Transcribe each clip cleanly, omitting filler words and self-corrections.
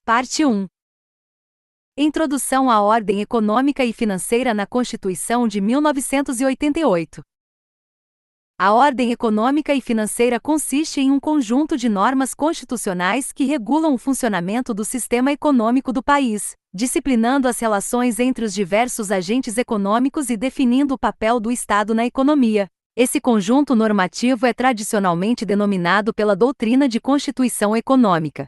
Parte 1. Introdução à ordem econômica e financeira na Constituição de 1988. A ordem econômica e financeira consiste em um conjunto de normas constitucionais que regulam o funcionamento do sistema econômico do país, disciplinando as relações entre os diversos agentes econômicos e definindo o papel do Estado na economia. Esse conjunto normativo é tradicionalmente denominado pela doutrina de Constituição Econômica.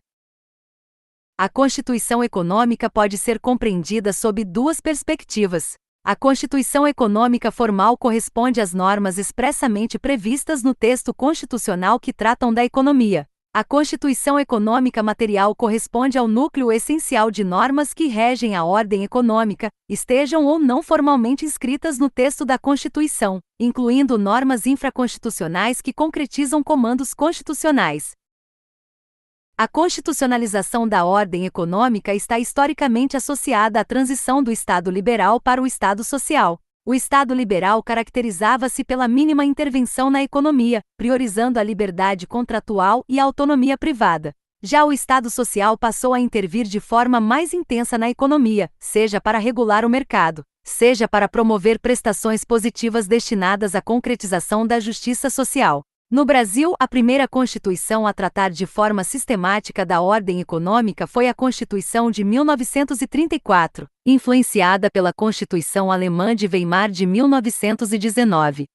A Constituição Econômica pode ser compreendida sob duas perspectivas. A Constituição Econômica formal corresponde às normas expressamente previstas no texto constitucional que tratam da economia. A Constituição Econômica material corresponde ao núcleo essencial de normas que regem a ordem econômica, estejam ou não formalmente inscritas no texto da Constituição, incluindo normas infraconstitucionais que concretizam comandos constitucionais. A constitucionalização da ordem econômica está historicamente associada à transição do Estado liberal para o Estado social. O Estado liberal caracterizava-se pela mínima intervenção na economia, priorizando a liberdade contratual e a autonomia privada. Já o Estado social passou a intervir de forma mais intensa na economia, seja para regular o mercado, seja para promover prestações positivas destinadas à concretização da justiça social. No Brasil, a primeira Constituição a tratar de forma sistemática da ordem econômica foi a Constituição de 1934, influenciada pela Constituição Alemã de Weimar de 1919.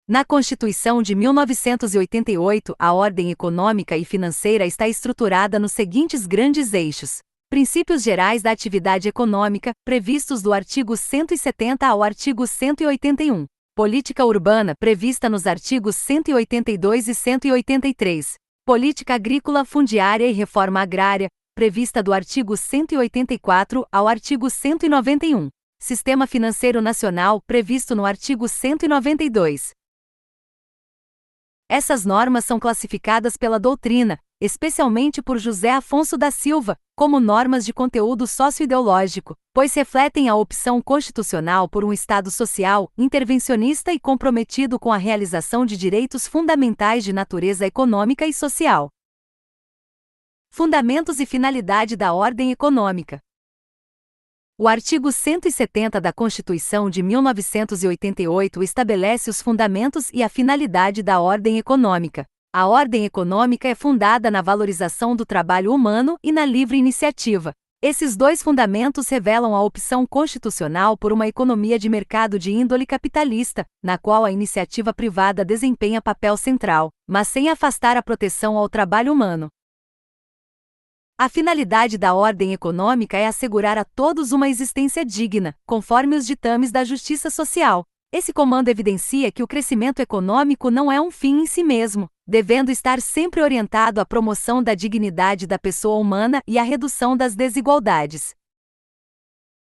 Na Constituição de 1988, a ordem econômica e financeira está estruturada nos seguintes grandes eixos: princípios gerais da atividade econômica, previstos do artigo 170 ao artigo 181. Política urbana, prevista nos artigos 182 e 183. Política agrícola fundiária e reforma agrária, prevista do artigo 184 ao artigo 191. Sistema financeiro nacional, previsto no artigo 192. Essas normas são classificadas pela doutrina, especialmente por José Afonso da Silva, como normas de conteúdo socio-ideológico, pois refletem a opção constitucional por um Estado social, intervencionista e comprometido com a realização de direitos fundamentais de natureza econômica e social. Fundamentos e finalidade da ordem econômica. O artigo 170 da Constituição de 1988 estabelece os fundamentos e a finalidade da ordem econômica. A ordem econômica é fundada na valorização do trabalho humano e na livre iniciativa. Esses dois fundamentos revelam a opção constitucional por uma economia de mercado de índole capitalista, na qual a iniciativa privada desempenha papel central, mas sem afastar a proteção ao trabalho humano. A finalidade da ordem econômica é assegurar a todos uma existência digna, conforme os ditames da justiça social. Esse comando evidencia que o crescimento econômico não é um fim em si mesmo, devendo estar sempre orientado à promoção da dignidade da pessoa humana e à redução das desigualdades.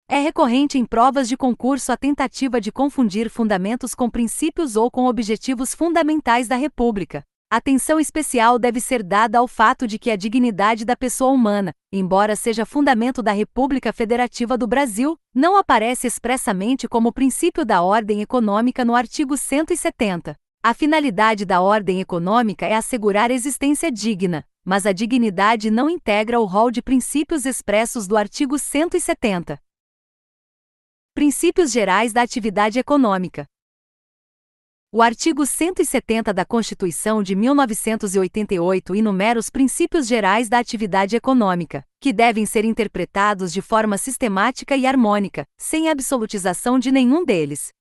É recorrente em provas de concurso a tentativa de confundir fundamentos com princípios ou com objetivos fundamentais da República. Atenção especial deve ser dada ao fato de que a dignidade da pessoa humana, embora seja fundamento da República Federativa do Brasil, não aparece expressamente como princípio da ordem econômica no artigo 170. A finalidade da ordem econômica é assegurar existência digna, mas a dignidade não integra o rol de princípios expressos do artigo 170. Princípios gerais da atividade econômica. O artigo 170 da Constituição de 1988 enumera os princípios gerais da atividade econômica, que devem ser interpretados de forma sistemática e harmônica, sem absolutização de nenhum deles.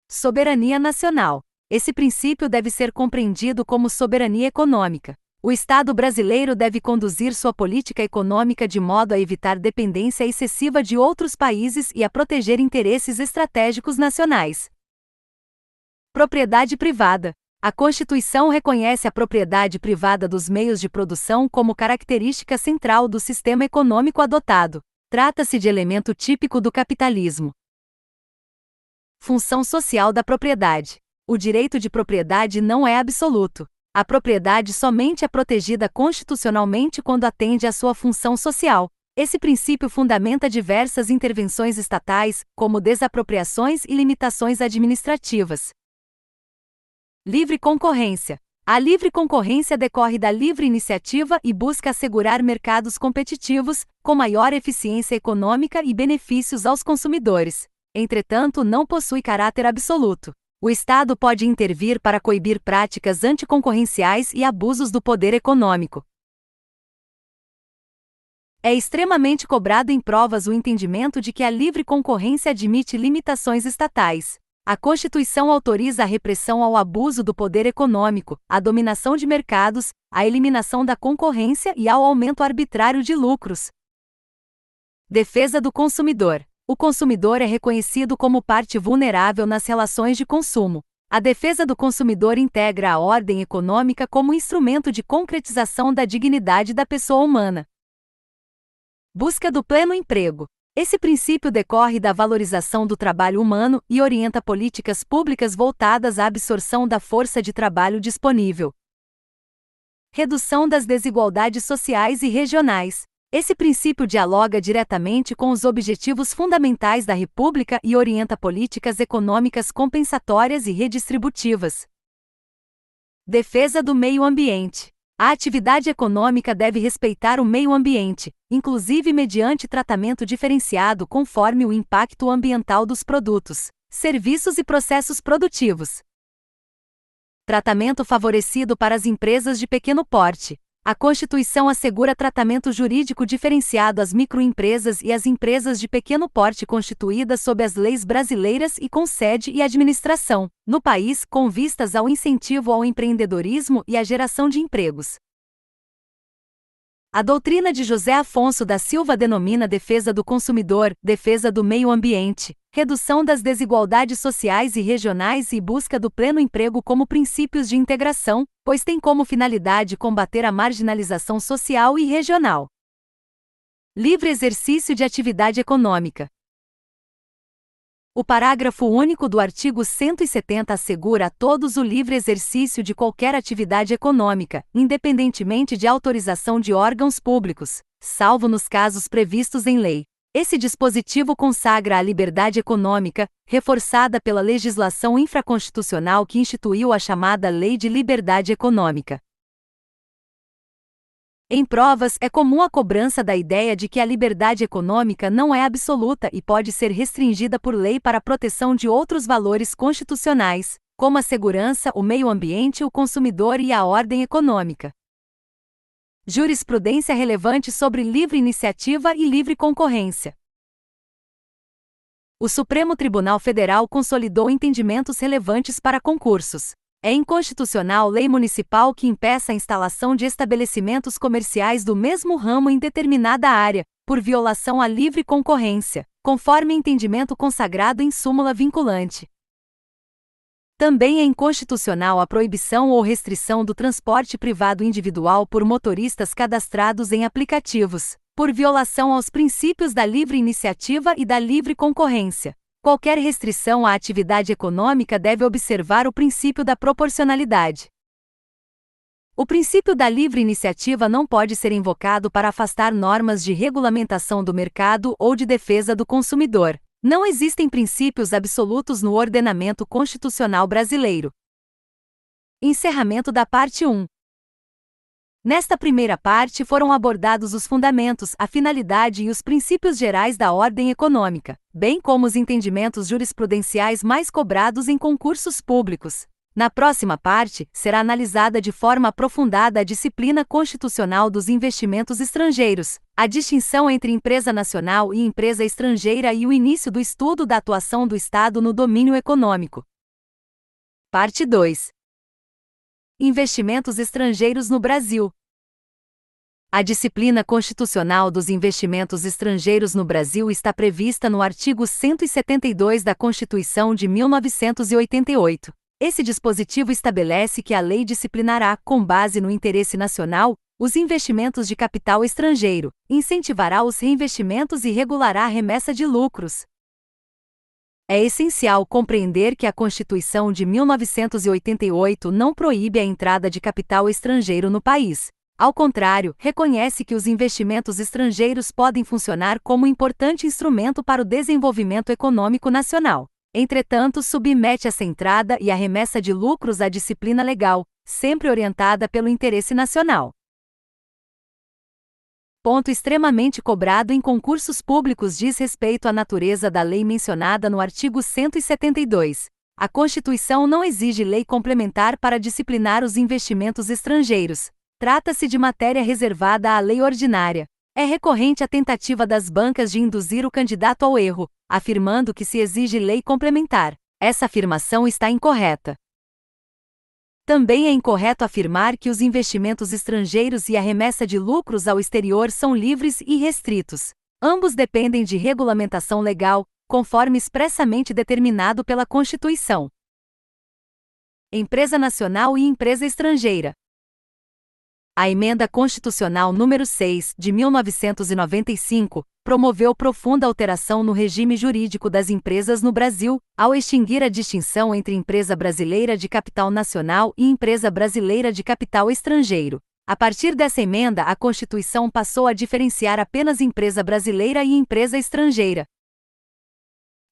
Soberania nacional. Esse princípio deve ser compreendido como soberania econômica. O Estado brasileiro deve conduzir sua política econômica de modo a evitar dependência excessiva de outros países e a proteger interesses estratégicos nacionais. Propriedade privada. A Constituição reconhece a propriedade privada dos meios de produção como característica central do sistema econômico adotado. Trata-se de elemento típico do capitalismo. Função social da propriedade. O direito de propriedade não é absoluto. A propriedade somente é protegida constitucionalmente quando atende à sua função social. Esse princípio fundamenta diversas intervenções estatais, como desapropriações e limitações administrativas. Livre concorrência. A livre concorrência decorre da livre iniciativa e busca assegurar mercados competitivos, com maior eficiência econômica e benefícios aos consumidores. Entretanto, não possui caráter absoluto. O Estado pode intervir para coibir práticas anticoncorrenciais e abusos do poder econômico. É extremamente cobrado em provas o entendimento de que a livre concorrência admite limitações estatais. A Constituição autoriza a repressão ao abuso do poder econômico, a dominação de mercados, a eliminação da concorrência e ao aumento arbitrário de lucros. Defesa do consumidor. O consumidor é reconhecido como parte vulnerável nas relações de consumo. A defesa do consumidor integra a ordem econômica como instrumento de concretização da dignidade da pessoa humana. Busca do pleno emprego. Esse princípio decorre da valorização do trabalho humano e orienta políticas públicas voltadas à absorção da força de trabalho disponível. Redução das desigualdades sociais e regionais. Esse princípio dialoga diretamente com os objetivos fundamentais da República e orienta políticas econômicas compensatórias e redistributivas. Defesa do meio ambiente. A atividade econômica deve respeitar o meio ambiente, inclusive mediante tratamento diferenciado conforme o impacto ambiental dos produtos, serviços e processos produtivos. Tratamento favorecido para as empresas de pequeno porte. A Constituição assegura tratamento jurídico diferenciado às microempresas e às empresas de pequeno porte constituídas sob as leis brasileiras e com sede e administração no país, com vistas ao incentivo ao empreendedorismo e à geração de empregos. A doutrina de José Afonso da Silva denomina defesa do consumidor, defesa do meio ambiente, redução das desigualdades sociais e regionais e busca do pleno emprego como princípios de integração, pois tem como finalidade combater a marginalização social e regional. Livre exercício de atividade econômica. O parágrafo único do artigo 170 assegura a todos o livre exercício de qualquer atividade econômica, independentemente de autorização de órgãos públicos, salvo nos casos previstos em lei. Esse dispositivo consagra a liberdade econômica, reforçada pela legislação infraconstitucional que instituiu a chamada Lei de Liberdade Econômica. Em provas, é comum a cobrança da ideia de que a liberdade econômica não é absoluta e pode ser restringida por lei para a proteção de outros valores constitucionais, como a segurança, o meio ambiente, o consumidor e a ordem econômica. Jurisprudência relevante sobre livre iniciativa e livre concorrência. O Supremo Tribunal Federal consolidou entendimentos relevantes para concursos. É inconstitucional lei municipal que impeça a instalação de estabelecimentos comerciais do mesmo ramo em determinada área, por violação à livre concorrência, conforme entendimento consagrado em súmula vinculante. Também é inconstitucional a proibição ou restrição do transporte privado individual por motoristas cadastrados em aplicativos, por violação aos princípios da livre iniciativa e da livre concorrência. Qualquer restrição à atividade econômica deve observar o princípio da proporcionalidade. O princípio da livre iniciativa não pode ser invocado para afastar normas de regulamentação do mercado ou de defesa do consumidor. Não existem princípios absolutos no ordenamento constitucional brasileiro. Encerramento da parte 1. Nesta primeira parte foram abordados os fundamentos, a finalidade e os princípios gerais da ordem econômica, bem como os entendimentos jurisprudenciais mais cobrados em concursos públicos. Na próxima parte, será analisada de forma aprofundada a disciplina constitucional dos investimentos estrangeiros, a distinção entre empresa nacional e empresa estrangeira e o início do estudo da atuação do Estado no domínio econômico. Parte 2. Investimentos estrangeiros no Brasil. A disciplina constitucional dos investimentos estrangeiros no Brasil está prevista no artigo 172 da Constituição de 1988. Esse dispositivo estabelece que a lei disciplinará, com base no interesse nacional, os investimentos de capital estrangeiro, incentivará os reinvestimentos e regulará a remessa de lucros. É essencial compreender que a Constituição de 1988 não proíbe a entrada de capital estrangeiro no país. Ao contrário, reconhece que os investimentos estrangeiros podem funcionar como importante instrumento para o desenvolvimento econômico nacional. Entretanto, submete essa entrada e a remessa de lucros à disciplina legal, sempre orientada pelo interesse nacional. Ponto extremamente cobrado em concursos públicos diz respeito à natureza da lei mencionada no artigo 172. A Constituição não exige lei complementar para disciplinar os investimentos estrangeiros. Trata-se de matéria reservada à lei ordinária. É recorrente a tentativa das bancas de induzir o candidato ao erro, afirmando que se exige lei complementar. Essa afirmação está incorreta. Também é incorreto afirmar que os investimentos estrangeiros e a remessa de lucros ao exterior são livres e restritos. Ambos dependem de regulamentação legal, conforme expressamente determinado pela Constituição. Empresa nacional e empresa estrangeira. A Emenda Constitucional número 6, de 1995, promoveu profunda alteração no regime jurídico das empresas no Brasil, ao extinguir a distinção entre empresa brasileira de capital nacional e empresa brasileira de capital estrangeiro. A partir dessa emenda, a Constituição passou a diferenciar apenas empresa brasileira e empresa estrangeira.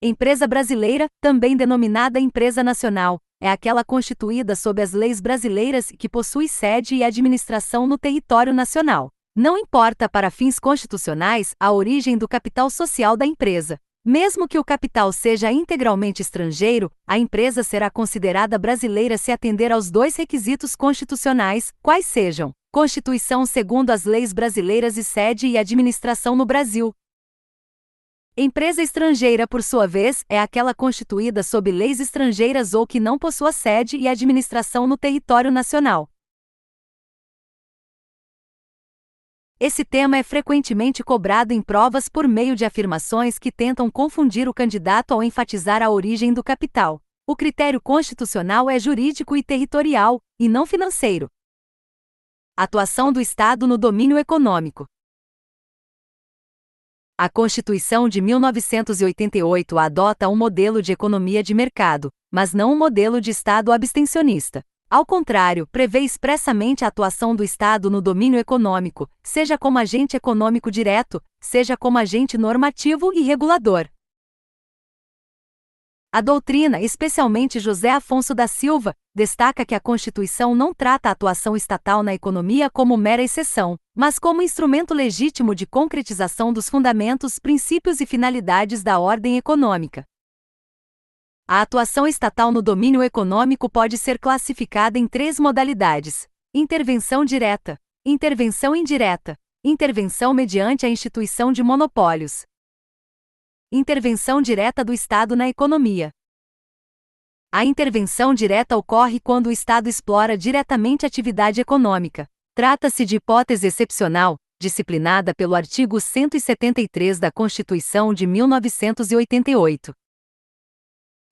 Empresa brasileira, também denominada empresa nacional, é aquela constituída sob as leis brasileiras que possui sede e administração no território nacional. Não importa para fins constitucionais a origem do capital social da empresa. Mesmo que o capital seja integralmente estrangeiro, a empresa será considerada brasileira se atender aos dois requisitos constitucionais, quais sejam: constituição segundo as leis brasileiras e sede e administração no Brasil. Empresa estrangeira, por sua vez, é aquela constituída sob leis estrangeiras ou que não possua sede e administração no território nacional. Esse tema é frequentemente cobrado em provas por meio de afirmações que tentam confundir o candidato ao enfatizar a origem do capital. O critério constitucional é jurídico e territorial, e não financeiro. Atuação do Estado no domínio econômico. A Constituição de 1988 adota um modelo de economia de mercado, mas não um modelo de Estado abstencionista. Ao contrário, prevê expressamente a atuação do Estado no domínio econômico, seja como agente econômico direto, seja como agente normativo e regulador. A doutrina, especialmente José Afonso da Silva, destaca que a Constituição não trata a atuação estatal na economia como mera exceção, mas como instrumento legítimo de concretização dos fundamentos, princípios e finalidades da ordem econômica. A atuação estatal no domínio econômico pode ser classificada em três modalidades: intervenção direta, intervenção indireta, intervenção mediante a instituição de monopólios. Intervenção direta do Estado na economia. A intervenção direta ocorre quando o Estado explora diretamente a atividade econômica. Trata-se de hipótese excepcional, disciplinada pelo artigo 173 da Constituição de 1988.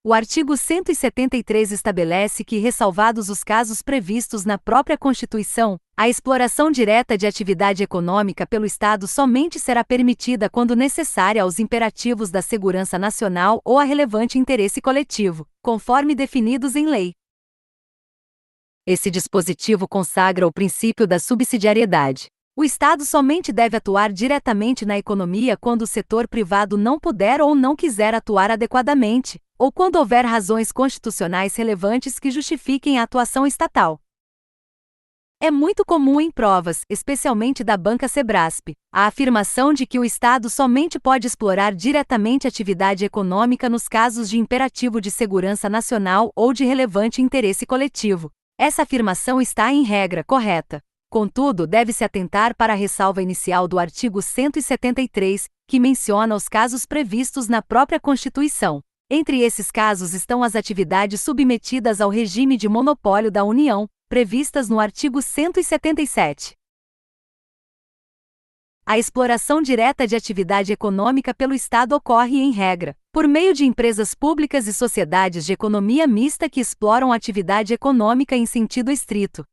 O artigo 173 estabelece que, ressalvados os casos previstos na própria Constituição, a exploração direta de atividade econômica pelo Estado somente será permitida quando necessária aos imperativos da segurança nacional ou a relevante interesse coletivo, conforme definidos em lei. Esse dispositivo consagra o princípio da subsidiariedade. O Estado somente deve atuar diretamente na economia quando o setor privado não puder ou não quiser atuar adequadamente, ou quando houver razões constitucionais relevantes que justifiquem a atuação estatal. É muito comum em provas, especialmente da banca Sebrasp, a afirmação de que o Estado somente pode explorar diretamente atividade econômica nos casos de imperativo de segurança nacional ou de relevante interesse coletivo. Essa afirmação está em regra correta. Contudo, deve-se atentar para a ressalva inicial do artigo 173, que menciona os casos previstos na própria Constituição. Entre esses casos estão as atividades submetidas ao regime de monopólio da União, previstas no artigo 177. A exploração direta de atividade econômica pelo Estado ocorre, em regra, por meio de empresas públicas e sociedades de economia mista que exploram atividade econômica em sentido estrito.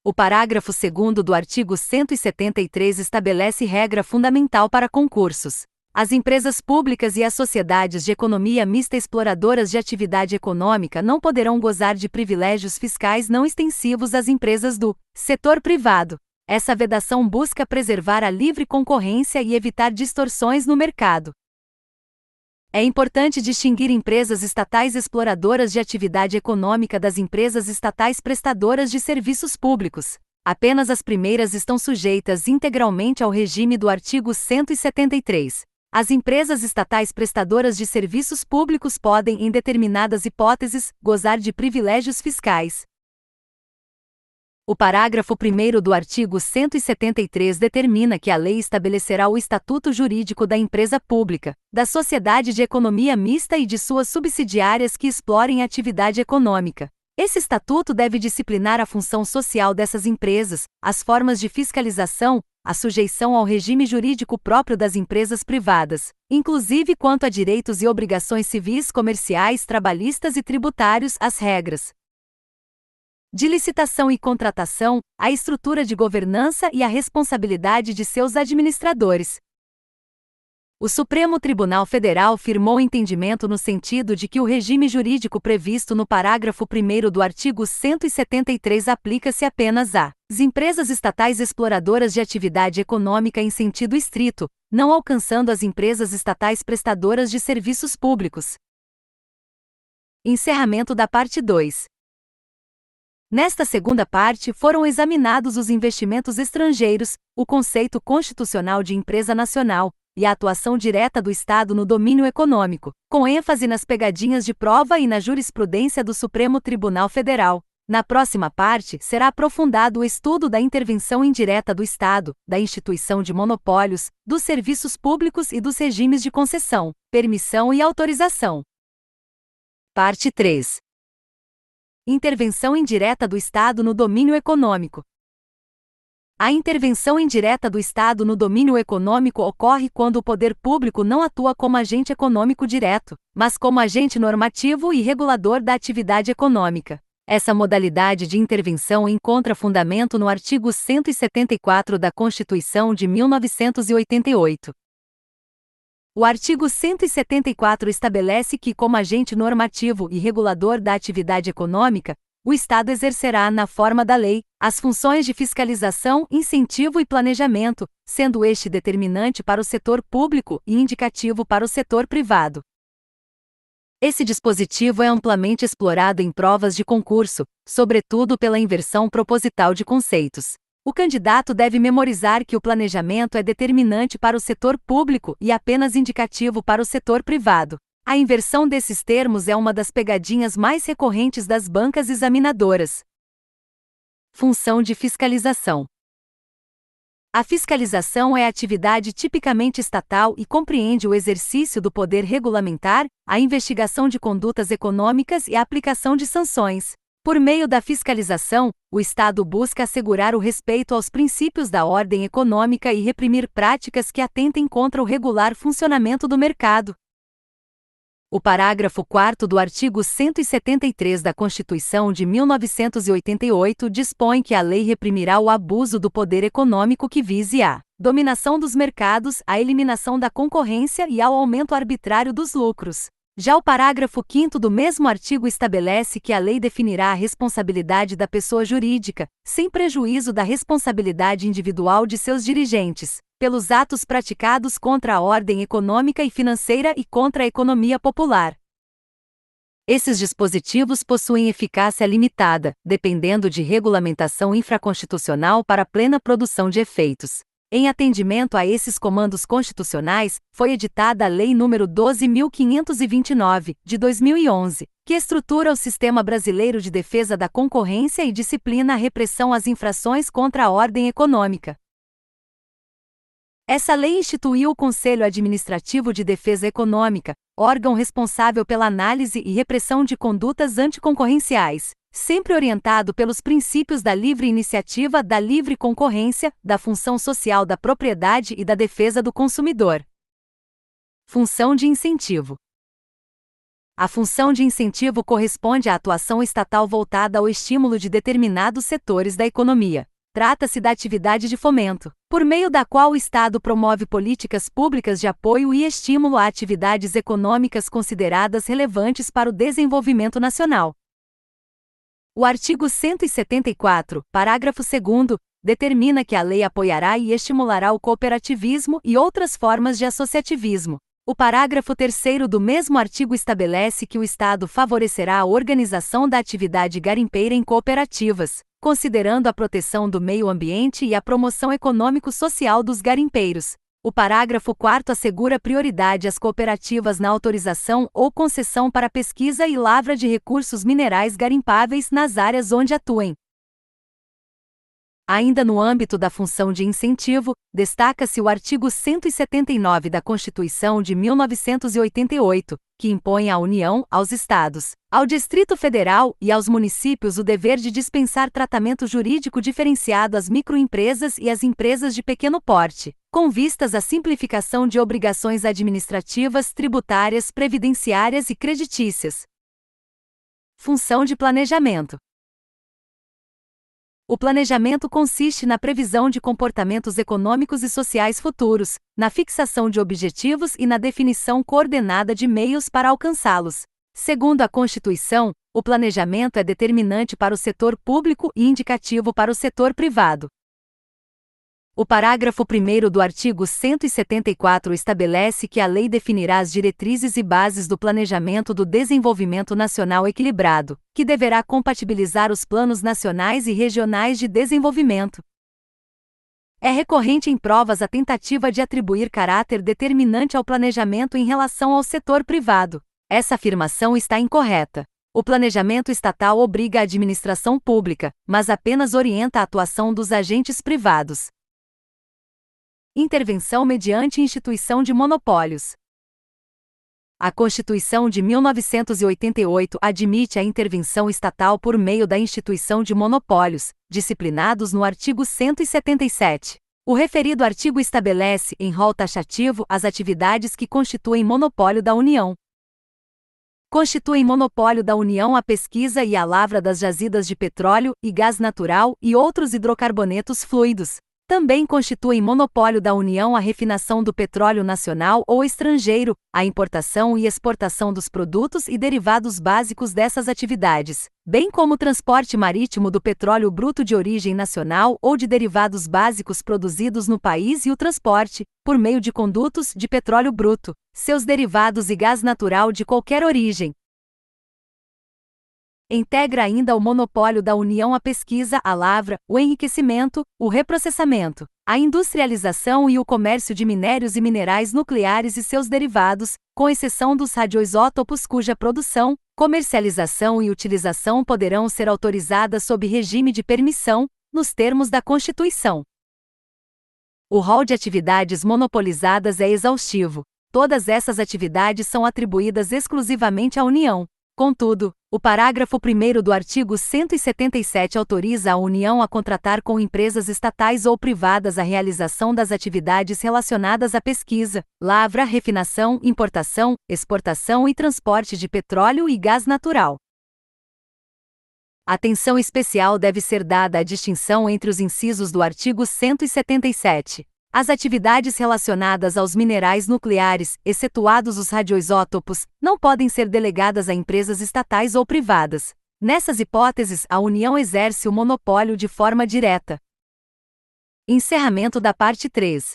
O parágrafo 2º do artigo 173 estabelece regra fundamental para concursos. As empresas públicas e as sociedades de economia mista exploradoras de atividade econômica não poderão gozar de privilégios fiscais não extensivos às empresas do setor privado. Essa vedação busca preservar a livre concorrência e evitar distorções no mercado. É importante distinguir empresas estatais exploradoras de atividade econômica das empresas estatais prestadoras de serviços públicos. Apenas as primeiras estão sujeitas integralmente ao regime do artigo 173. As empresas estatais prestadoras de serviços públicos podem, em determinadas hipóteses, gozar de privilégios fiscais. O parágrafo 1º do artigo 173 determina que a lei estabelecerá o estatuto jurídico da empresa pública, da sociedade de economia mista e de suas subsidiárias que explorem atividade econômica. Esse estatuto deve disciplinar a função social dessas empresas, as formas de fiscalização, a sujeição ao regime jurídico próprio das empresas privadas, inclusive quanto a direitos e obrigações civis, comerciais, trabalhistas e tributários, as regras de licitação e contratação, a estrutura de governança e a responsabilidade de seus administradores. O Supremo Tribunal Federal firmou entendimento no sentido de que o regime jurídico previsto no parágrafo 1º do artigo 173 aplica-se apenas às empresas estatais exploradoras de atividade econômica em sentido estrito, não alcançando as empresas estatais prestadoras de serviços públicos. Encerramento da parte 2. Nesta segunda parte foram examinados os investimentos estrangeiros, o conceito constitucional de empresa nacional e a atuação direta do Estado no domínio econômico, com ênfase nas pegadinhas de prova e na jurisprudência do Supremo Tribunal Federal. Na próxima parte será aprofundado o estudo da intervenção indireta do Estado, da instituição de monopólios, dos serviços públicos e dos regimes de concessão, permissão e autorização. Parte 3. Intervenção indireta do Estado no domínio econômico. A intervenção indireta do Estado no domínio econômico ocorre quando o poder público não atua como agente econômico direto, mas como agente normativo e regulador da atividade econômica. Essa modalidade de intervenção encontra fundamento no artigo 174 da Constituição de 1988. O artigo 174 estabelece que, como agente normativo e regulador da atividade econômica, o Estado exercerá, na forma da lei, as funções de fiscalização, incentivo e planejamento, sendo este determinante para o setor público e indicativo para o setor privado. Esse dispositivo é amplamente explorado em provas de concurso, sobretudo pela inversão proposital de conceitos. O candidato deve memorizar que o planejamento é determinante para o setor público e apenas indicativo para o setor privado. A inversão desses termos é uma das pegadinhas mais recorrentes das bancas examinadoras. Função de fiscalização. A fiscalização é atividade tipicamente estatal e compreende o exercício do poder regulamentar, a investigação de condutas econômicas e a aplicação de sanções. Por meio da fiscalização, o Estado busca assegurar o respeito aos princípios da ordem econômica e reprimir práticas que atentem contra o regular funcionamento do mercado. O parágrafo 4º do artigo 173 da Constituição de 1988 dispõe que a lei reprimirá o abuso do poder econômico que vise à dominação dos mercados, à eliminação da concorrência e ao aumento arbitrário dos lucros. Já o parágrafo 5º do mesmo artigo estabelece que a lei definirá a responsabilidade da pessoa jurídica, sem prejuízo da responsabilidade individual de seus dirigentes, pelos atos praticados contra a ordem econômica e financeira e contra a economia popular. Esses dispositivos possuem eficácia limitada, dependendo de regulamentação infraconstitucional para plena produção de efeitos. Em atendimento a esses comandos constitucionais, foi editada a Lei nº 12.529, de 2011, que estrutura o Sistema Brasileiro de Defesa da Concorrência e disciplina a repressão às infrações contra a ordem econômica. Essa lei instituiu o Conselho Administrativo de Defesa Econômica, órgão responsável pela análise e repressão de condutas anticoncorrenciais, sempre orientado pelos princípios da livre iniciativa, da livre concorrência, da função social da propriedade e da defesa do consumidor. Função de incentivo. A função de incentivo corresponde à atuação estatal voltada ao estímulo de determinados setores da economia. Trata-se da atividade de fomento, por meio da qual o Estado promove políticas públicas de apoio e estímulo a atividades econômicas consideradas relevantes para o desenvolvimento nacional. O artigo 174, parágrafo 2º, determina que a lei apoiará e estimulará o cooperativismo e outras formas de associativismo. O parágrafo 3º do mesmo artigo estabelece que o Estado favorecerá a organização da atividade garimpeira em cooperativas, considerando a proteção do meio ambiente e a promoção econômico-social dos garimpeiros. O parágrafo 4º assegura prioridade às cooperativas na autorização ou concessão para pesquisa e lavra de recursos minerais garimpáveis nas áreas onde atuem. Ainda no âmbito da função de incentivo, destaca-se o artigo 179 da Constituição de 1988, que impõe à União, aos Estados, ao Distrito Federal e aos municípios o dever de dispensar tratamento jurídico diferenciado às microempresas e às empresas de pequeno porte, com vistas à simplificação de obrigações administrativas, tributárias, previdenciárias e creditícias. Função de planejamento. O planejamento consiste na previsão de comportamentos econômicos e sociais futuros, na fixação de objetivos e na definição coordenada de meios para alcançá-los. Segundo a Constituição, o planejamento é determinante para o setor público e indicativo para o setor privado. O parágrafo 1º do artigo 174 estabelece que a lei definirá as diretrizes e bases do Planejamento do Desenvolvimento Nacional Equilibrado, que deverá compatibilizar os planos nacionais e regionais de desenvolvimento. É recorrente em provas a tentativa de atribuir caráter determinante ao planejamento em relação ao setor privado. Essa afirmação está incorreta. O planejamento estatal obriga a administração pública, mas apenas orienta a atuação dos agentes privados. Intervenção mediante instituição de monopólios. A Constituição de 1988 admite a intervenção estatal por meio da instituição de monopólios, disciplinados no artigo 177. O referido artigo estabelece, em rol taxativo, as atividades que constituem monopólio da União. Constituem monopólio da União a pesquisa e a lavra das jazidas de petróleo e gás natural e outros hidrocarbonetos fluidos. Também constituem monopólio da União a refinação do petróleo nacional ou estrangeiro, a importação e exportação dos produtos e derivados básicos dessas atividades, bem como o transporte marítimo do petróleo bruto de origem nacional ou de derivados básicos produzidos no país e o transporte, por meio de condutos, de petróleo bruto, seus derivados e gás natural de qualquer origem. Integra ainda o monopólio da União a pesquisa, a lavra, o enriquecimento, o reprocessamento, a industrialização e o comércio de minérios e minerais nucleares e seus derivados, com exceção dos radioisótopos cuja produção, comercialização e utilização poderão ser autorizadas sob regime de permissão, nos termos da Constituição. O rol de atividades monopolizadas é exaustivo. Todas essas atividades são atribuídas exclusivamente à União. Contudo, o parágrafo 1º do artigo 177 autoriza a União a contratar com empresas estatais ou privadas a realização das atividades relacionadas à pesquisa, lavra, refinação, importação, exportação e transporte de petróleo e gás natural. Atenção especial deve ser dada à distinção entre os incisos do artigo 177. As atividades relacionadas aos minerais nucleares, excetuados os radioisótopos, não podem ser delegadas a empresas estatais ou privadas. Nessas hipóteses, a União exerce o monopólio de forma direta. Encerramento da parte 3.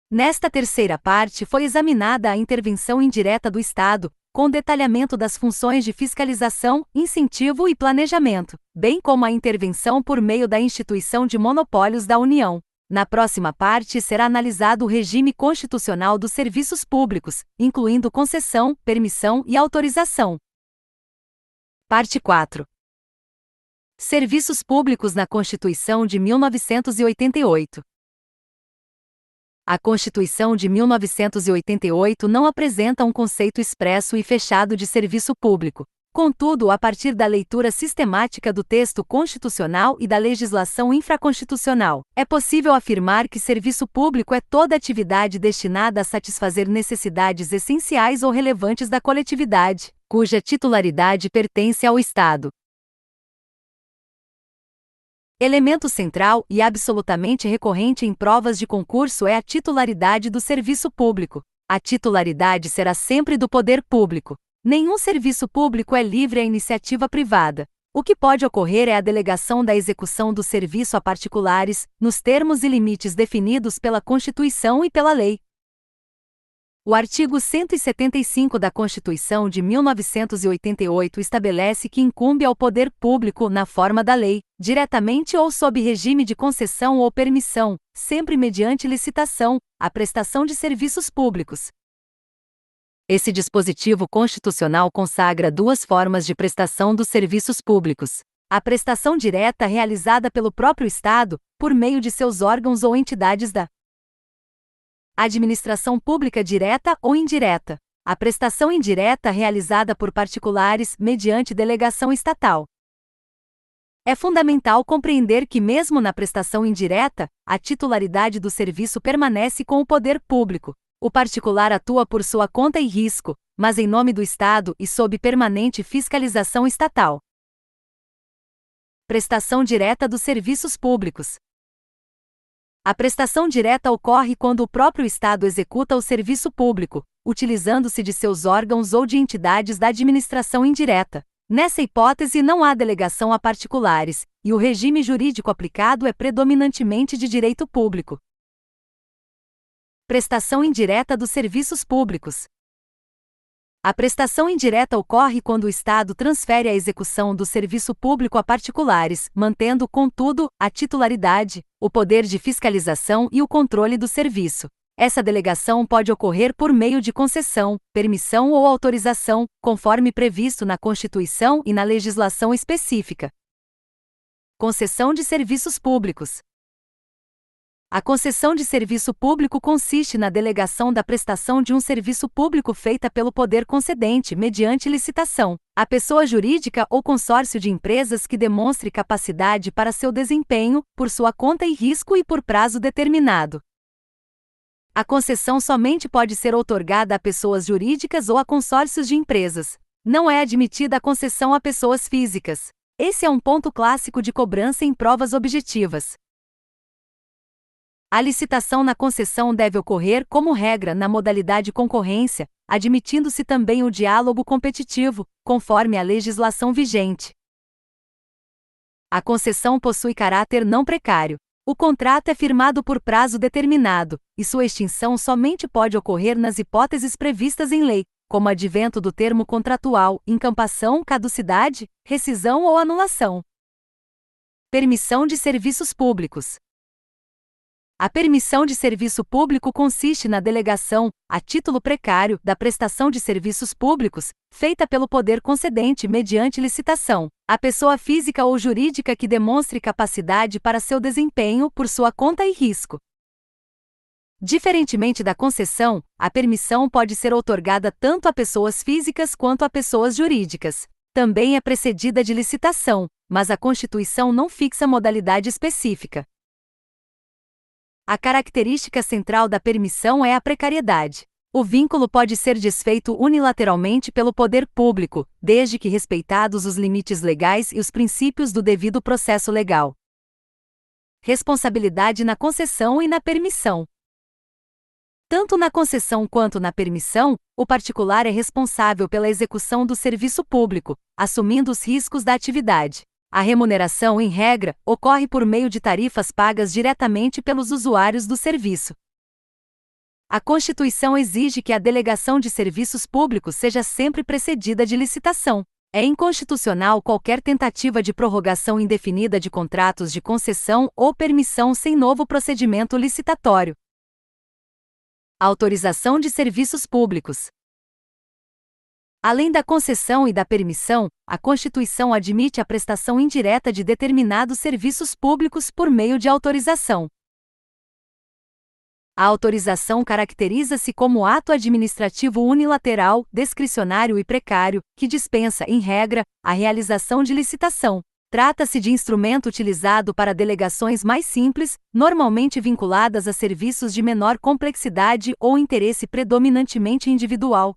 Nesta terceira parte foi examinada a intervenção indireta do Estado, com detalhamento das funções de fiscalização, incentivo e planejamento, bem como a intervenção por meio da instituição de monopólios da União. Na próxima parte será analisado o regime constitucional dos serviços públicos, incluindo concessão, permissão e autorização. Parte 4. Serviços públicos na Constituição de 1988. A Constituição de 1988 não apresenta um conceito expresso e fechado de serviço público. Contudo, a partir da leitura sistemática do texto constitucional e da legislação infraconstitucional, é possível afirmar que serviço público é toda atividade destinada a satisfazer necessidades essenciais ou relevantes da coletividade, cuja titularidade pertence ao Estado. Elemento central e absolutamente recorrente em provas de concurso é a titularidade do serviço público. A titularidade será sempre do poder público. Nenhum serviço público é livre à iniciativa privada. O que pode ocorrer é a delegação da execução do serviço a particulares, nos termos e limites definidos pela Constituição e pela lei. O artigo 175 da Constituição de 1988 estabelece que incumbe ao poder público, na forma da lei, diretamente ou sob regime de concessão ou permissão, sempre mediante licitação, a prestação de serviços públicos. Esse dispositivo constitucional consagra duas formas de prestação dos serviços públicos: a prestação direta realizada pelo próprio Estado, por meio de seus órgãos ou entidades da administração pública direta ou indireta; a prestação indireta realizada por particulares, mediante delegação estatal. É fundamental compreender que, mesmo na prestação indireta, a titularidade do serviço permanece com o poder público. O particular atua por sua conta e risco, mas em nome do Estado e sob permanente fiscalização estatal. Prestação direta dos serviços públicos. A prestação direta ocorre quando o próprio Estado executa o serviço público, utilizando-se de seus órgãos ou de entidades da administração indireta. Nessa hipótese, não há delegação a particulares, e o regime jurídico aplicado é predominantemente de direito público. Prestação indireta dos serviços públicos. A prestação indireta ocorre quando o Estado transfere a execução do serviço público a particulares, mantendo, contudo, a titularidade, o poder de fiscalização e o controle do serviço. Essa delegação pode ocorrer por meio de concessão, permissão ou autorização, conforme previsto na Constituição e na legislação específica. Concessão de serviços públicos. A concessão de serviço público consiste na delegação da prestação de um serviço público feita pelo poder concedente mediante licitação, a pessoa jurídica ou consórcio de empresas que demonstre capacidade para seu desempenho, por sua conta e risco e por prazo determinado. A concessão somente pode ser outorgada a pessoas jurídicas ou a consórcios de empresas. Não é admitida a concessão a pessoas físicas. Esse é um ponto clássico de cobrança em provas objetivas. A licitação na concessão deve ocorrer, como regra, na modalidade concorrência, admitindo-se também o diálogo competitivo, conforme a legislação vigente. A concessão possui caráter não precário. O contrato é firmado por prazo determinado, e sua extinção somente pode ocorrer nas hipóteses previstas em lei, como advento do termo contratual, incampação, caducidade, rescisão ou anulação. Permissão de serviços públicos. A permissão de serviço público consiste na delegação, a título precário, da prestação de serviços públicos, feita pelo poder concedente mediante licitação, a pessoa física ou jurídica que demonstre capacidade para seu desempenho por sua conta e risco. Diferentemente da concessão, a permissão pode ser outorgada tanto a pessoas físicas quanto a pessoas jurídicas. Também é precedida de licitação, mas a Constituição não fixa modalidade específica. A característica central da permissão é a precariedade. O vínculo pode ser desfeito unilateralmente pelo poder público, desde que respeitados os limites legais e os princípios do devido processo legal. Responsabilidade na concessão e na permissão. Tanto na concessão quanto na permissão, o particular é responsável pela execução do serviço público, assumindo os riscos da atividade. A remuneração, em regra, ocorre por meio de tarifas pagas diretamente pelos usuários do serviço. A Constituição exige que a delegação de serviços públicos seja sempre precedida de licitação. É inconstitucional qualquer tentativa de prorrogação indefinida de contratos de concessão ou permissão sem novo procedimento licitatório. Autorização de serviços públicos. Além da concessão e da permissão, a Constituição admite a prestação indireta de determinados serviços públicos por meio de autorização. A autorização caracteriza-se como ato administrativo unilateral, discricionário e precário, que dispensa, em regra, a realização de licitação. Trata-se de instrumento utilizado para delegações mais simples, normalmente vinculadas a serviços de menor complexidade ou interesse predominantemente individual.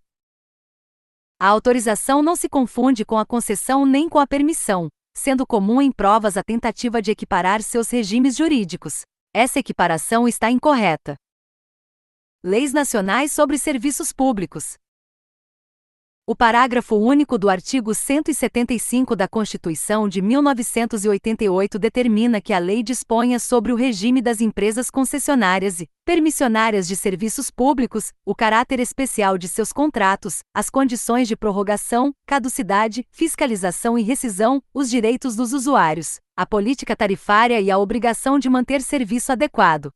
A autorização não se confunde com a concessão nem com a permissão, sendo comum em provas a tentativa de equiparar seus regimes jurídicos. Essa equiparação está incorreta. Leis nacionais sobre serviços públicos. O parágrafo único do artigo 175 da Constituição de 1988 determina que a lei disponha sobre o regime das empresas concessionárias e permissionárias de serviços públicos, o caráter especial de seus contratos, as condições de prorrogação, caducidade, fiscalização e rescisão, os direitos dos usuários, a política tarifária e a obrigação de manter serviço adequado.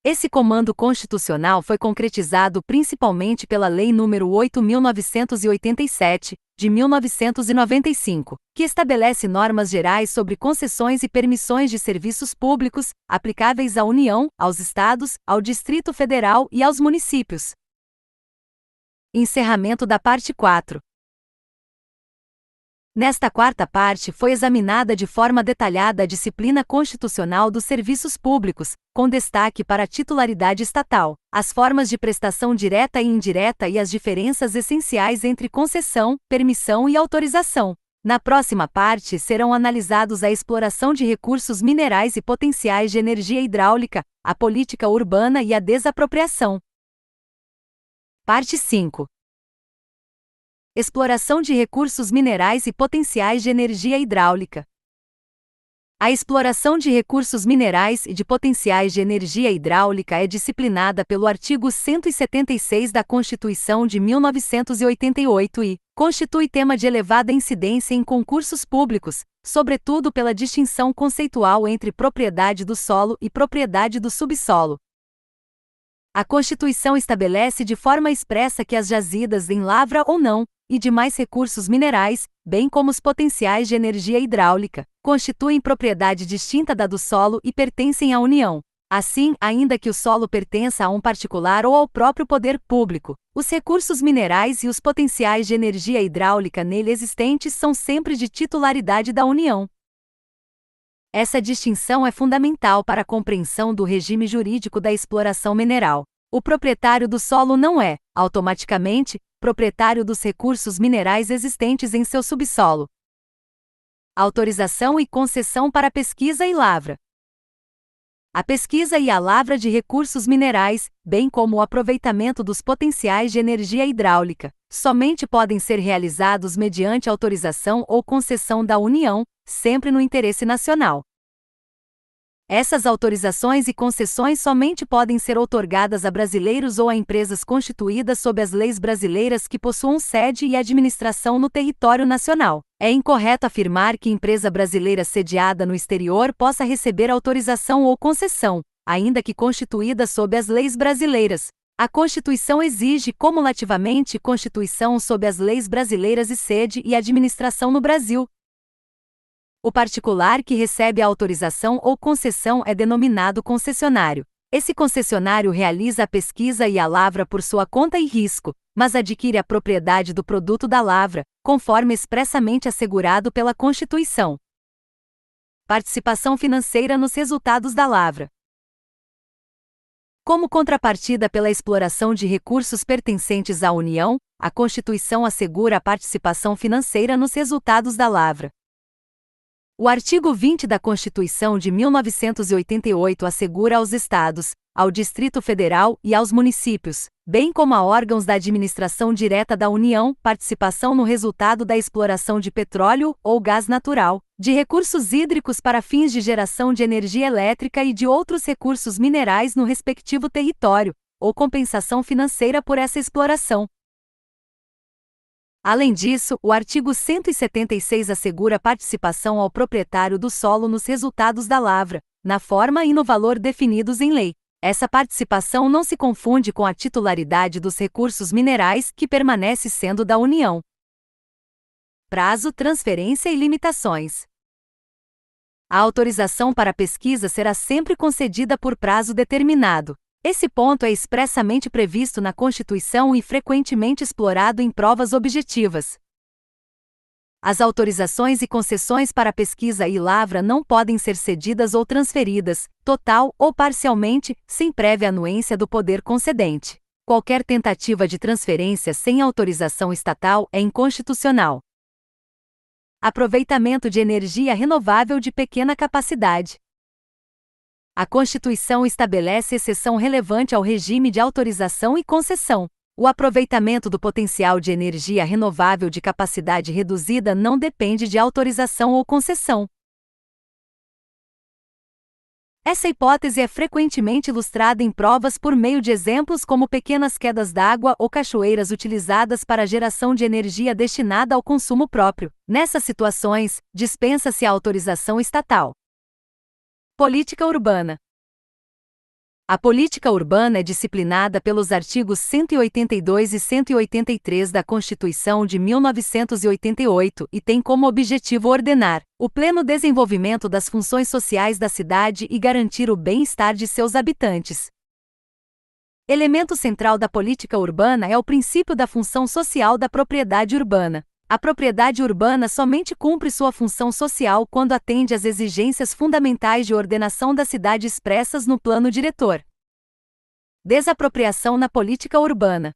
Esse comando constitucional foi concretizado principalmente pela Lei nº 8.987, de 1995, que estabelece normas gerais sobre concessões e permissões de serviços públicos, aplicáveis à União, aos Estados, ao Distrito Federal e aos municípios. Encerramento da parte 4. Nesta quarta parte foi examinada de forma detalhada a disciplina constitucional dos serviços públicos, com destaque para a titularidade estatal, as formas de prestação direta e indireta e as diferenças essenciais entre concessão, permissão e autorização. Na próxima parte serão analisados a exploração de recursos minerais e potenciais de energia hidráulica, a política urbana e a desapropriação. Parte 5. Exploração de recursos minerais e potenciais de energia hidráulica. A exploração de recursos minerais e de potenciais de energia hidráulica é disciplinada pelo artigo 176 da Constituição de 1988 e constitui tema de elevada incidência em concursos públicos, sobretudo pela distinção conceitual entre propriedade do solo e propriedade do subsolo. A Constituição estabelece de forma expressa que as jazidas em lavra ou não, e demais recursos minerais, bem como os potenciais de energia hidráulica, constituem propriedade distinta da do solo e pertencem à União. Assim, ainda que o solo pertença a um particular ou ao próprio poder público, os recursos minerais e os potenciais de energia hidráulica nele existentes são sempre de titularidade da União. Essa distinção é fundamental para a compreensão do regime jurídico da exploração mineral. O proprietário do solo não é, automaticamente, proprietário dos recursos minerais existentes em seu subsolo. Autorização e concessão para pesquisa e lavra. A pesquisa e a lavra de recursos minerais, bem como o aproveitamento dos potenciais de energia hidráulica, somente podem ser realizados mediante autorização ou concessão da União, sempre no interesse nacional. Essas autorizações e concessões somente podem ser outorgadas a brasileiros ou a empresas constituídas sob as leis brasileiras que possuam sede e administração no território nacional. É incorreto afirmar que empresa brasileira sediada no exterior possa receber autorização ou concessão, ainda que constituída sob as leis brasileiras. A Constituição exige cumulativamente constituição sob as leis brasileiras e sede e administração no Brasil. O particular que recebe a autorização ou concessão é denominado concessionário. Esse concessionário realiza a pesquisa e a lavra por sua conta e risco, mas adquire a propriedade do produto da lavra, conforme expressamente assegurado pela Constituição. Participação financeira nos resultados da lavra. Como contrapartida pela exploração de recursos pertencentes à União, a Constituição assegura a participação financeira nos resultados da lavra. O artigo 20 da Constituição de 1988 assegura aos Estados, ao Distrito Federal e aos municípios, bem como a órgãos da administração direta da União, participação no resultado da exploração de petróleo ou gás natural, de recursos hídricos para fins de geração de energia elétrica e de outros recursos minerais no respectivo território, ou compensação financeira por essa exploração. Além disso, o artigo 176 assegura participação ao proprietário do solo nos resultados da lavra, na forma e no valor definidos em lei. Essa participação não se confunde com a titularidade dos recursos minerais, que permanece sendo da União. Prazo, transferência e limitações. A autorização para pesquisa será sempre concedida por prazo determinado. Esse ponto é expressamente previsto na Constituição e frequentemente explorado em provas objetivas. As autorizações e concessões para pesquisa e lavra não podem ser cedidas ou transferidas, total ou parcialmente, sem prévia anuência do poder concedente. Qualquer tentativa de transferência sem autorização estatal é inconstitucional. Aproveitamento de energia renovável de pequena capacidade. A Constituição estabelece exceção relevante ao regime de autorização e concessão. O aproveitamento do potencial de energia renovável de capacidade reduzida não depende de autorização ou concessão. Essa hipótese é frequentemente ilustrada em provas por meio de exemplos como pequenas quedas d'água ou cachoeiras utilizadas para a geração de energia destinada ao consumo próprio. Nessas situações, dispensa-se a autorização estatal. Política urbana. A política urbana é disciplinada pelos artigos 182 e 183 da Constituição de 1988 e tem como objetivo ordenar o pleno desenvolvimento das funções sociais da cidade e garantir o bem-estar de seus habitantes. Elemento central da política urbana é o princípio da função social da propriedade urbana. A propriedade urbana somente cumpre sua função social quando atende às exigências fundamentais de ordenação da cidade expressas no plano diretor. Desapropriação na política urbana.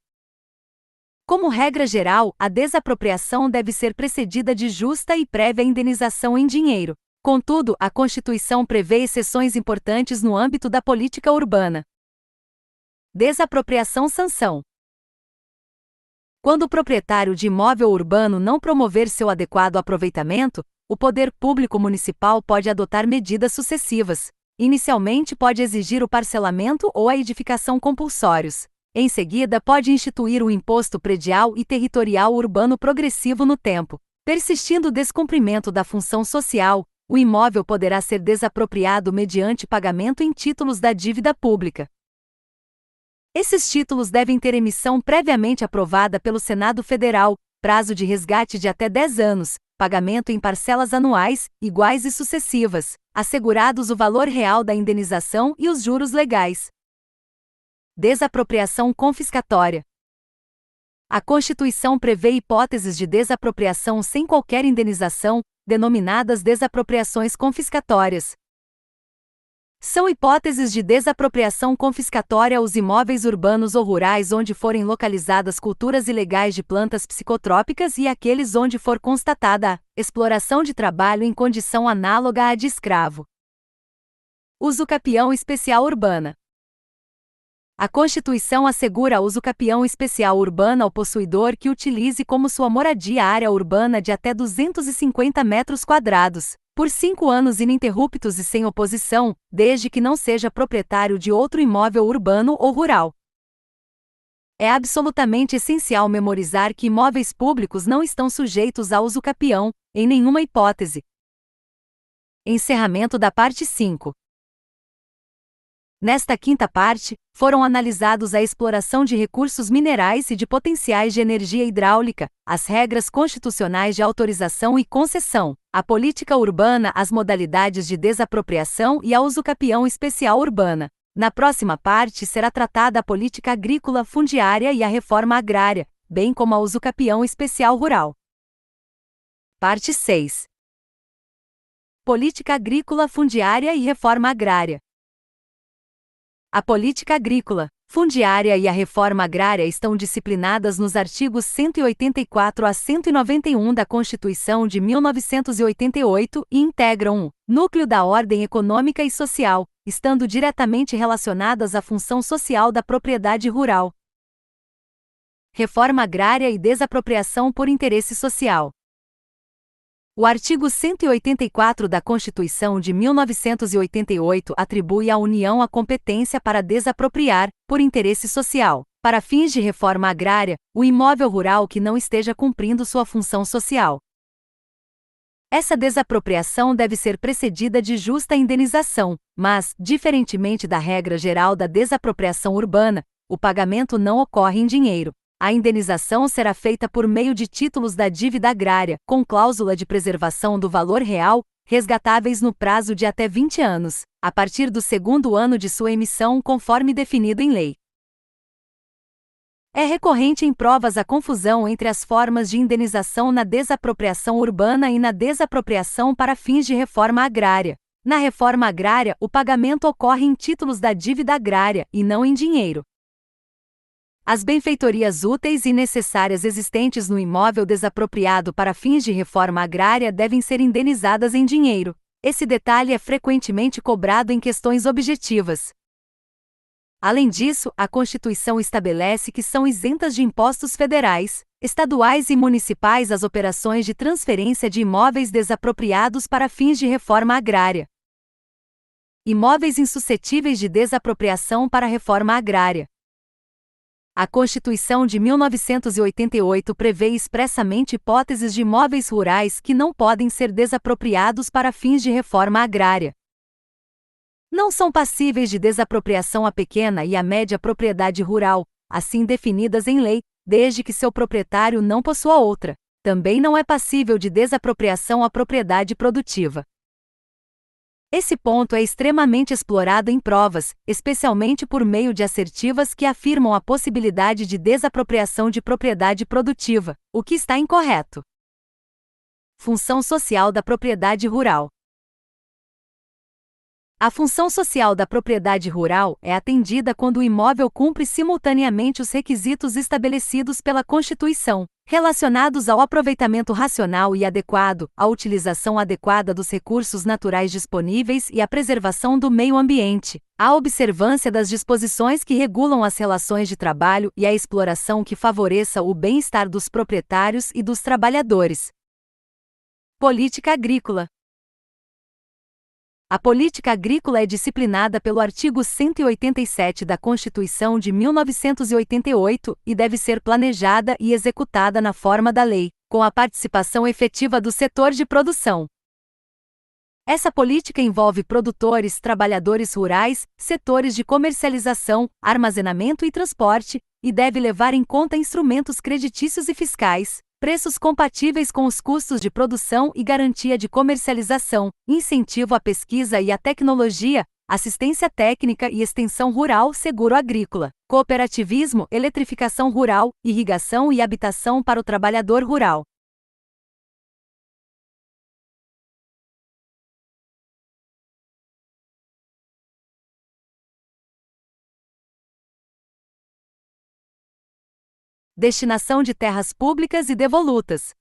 Como regra geral, a desapropriação deve ser precedida de justa e prévia indenização em dinheiro. Contudo, a Constituição prevê exceções importantes no âmbito da política urbana. Desapropriação-sanção. Quando o proprietário de imóvel urbano não promover seu adequado aproveitamento, o poder público municipal pode adotar medidas sucessivas. Inicialmente pode exigir o parcelamento ou a edificação compulsórios. Em seguida pode instituir o imposto predial e territorial urbano progressivo no tempo. Persistindo o descumprimento da função social, o imóvel poderá ser desapropriado mediante pagamento em títulos da dívida pública. Esses títulos devem ter emissão previamente aprovada pelo Senado Federal, prazo de resgate de até 10 anos, pagamento em parcelas anuais, iguais e sucessivas, assegurados o valor real da indenização e os juros legais. Desapropriação confiscatória. A Constituição prevê hipóteses de desapropriação sem qualquer indenização, denominadas desapropriações confiscatórias. São hipóteses de desapropriação confiscatória os imóveis urbanos ou rurais onde forem localizadas culturas ilegais de plantas psicotrópicas e aqueles onde for constatada a exploração de trabalho em condição análoga à de escravo. Usucapião especial urbana. A Constituição assegura a usucapião especial urbana ao possuidor que utilize como sua moradia a área urbana de até 250 metros quadrados, por 5 anos ininterruptos e sem oposição, desde que não seja proprietário de outro imóvel urbano ou rural. É absolutamente essencial memorizar que imóveis públicos não estão sujeitos a usucapião, em nenhuma hipótese. Encerramento da parte 5. Nesta quinta parte, foram analisados a exploração de recursos minerais e de potenciais de energia hidráulica, as regras constitucionais de autorização e concessão, a política urbana, as modalidades de desapropriação e a usucapião especial urbana. Na próxima parte será tratada a política agrícola fundiária e a reforma agrária, bem como a usucapião especial rural. Parte 6. Política agrícola fundiária e reforma agrária. A política agrícola, fundiária e a reforma agrária estão disciplinadas nos artigos 184 a 191 da Constituição de 1988 e integram o núcleo da ordem econômica e social, estando diretamente relacionadas à função social da propriedade rural. Reforma agrária e desapropriação por interesse social. O artigo 184 da Constituição de 1988 atribui à União a competência para desapropriar, por interesse social, para fins de reforma agrária, o imóvel rural que não esteja cumprindo sua função social. Essa desapropriação deve ser precedida de justa indenização, mas, diferentemente da regra geral da desapropriação urbana, o pagamento não ocorre em dinheiro. A indenização será feita por meio de títulos da dívida agrária, com cláusula de preservação do valor real, resgatáveis no prazo de até 20 anos, a partir do segundo ano de sua emissão conforme definido em lei. É recorrente em provas a confusão entre as formas de indenização na desapropriação urbana e na desapropriação para fins de reforma agrária. Na reforma agrária, o pagamento ocorre em títulos da dívida agrária, e não em dinheiro. As benfeitorias úteis e necessárias existentes no imóvel desapropriado para fins de reforma agrária devem ser indenizadas em dinheiro. Esse detalhe é frequentemente cobrado em questões objetivas. Além disso, a Constituição estabelece que são isentas de impostos federais, estaduais e municipais as operações de transferência de imóveis desapropriados para fins de reforma agrária. Imóveis insuscetíveis de desapropriação para reforma agrária. A Constituição de 1988 prevê expressamente hipóteses de imóveis rurais que não podem ser desapropriados para fins de reforma agrária. Não são passíveis de desapropriação a pequena e a média propriedade rural, assim definidas em lei, desde que seu proprietário não possua outra. Também não é passível de desapropriação a propriedade produtiva. Esse ponto é extremamente explorado em provas, especialmente por meio de assertivas que afirmam a possibilidade de desapropriação de propriedade produtiva, o que está incorreto. Função social da propriedade rural. A função social da propriedade rural é atendida quando o imóvel cumpre simultaneamente os requisitos estabelecidos pela Constituição, relacionados ao aproveitamento racional e adequado, à utilização adequada dos recursos naturais disponíveis e à preservação do meio ambiente, à observância das disposições que regulam as relações de trabalho e à exploração que favoreça o bem-estar dos proprietários e dos trabalhadores. Política agrícola. A política agrícola é disciplinada pelo artigo 187 da Constituição de 1988 e deve ser planejada e executada na forma da lei, com a participação efetiva do setor de produção. Essa política envolve produtores, trabalhadores rurais, setores de comercialização, armazenamento e transporte, e deve levar em conta instrumentos creditícios e fiscais, preços compatíveis com os custos de produção e garantia de comercialização, incentivo à pesquisa e à tecnologia, assistência técnica e extensão rural, seguro agrícola, cooperativismo, eletrificação rural, irrigação e habitação para o trabalhador rural. Destinação de terras públicas e devolutas.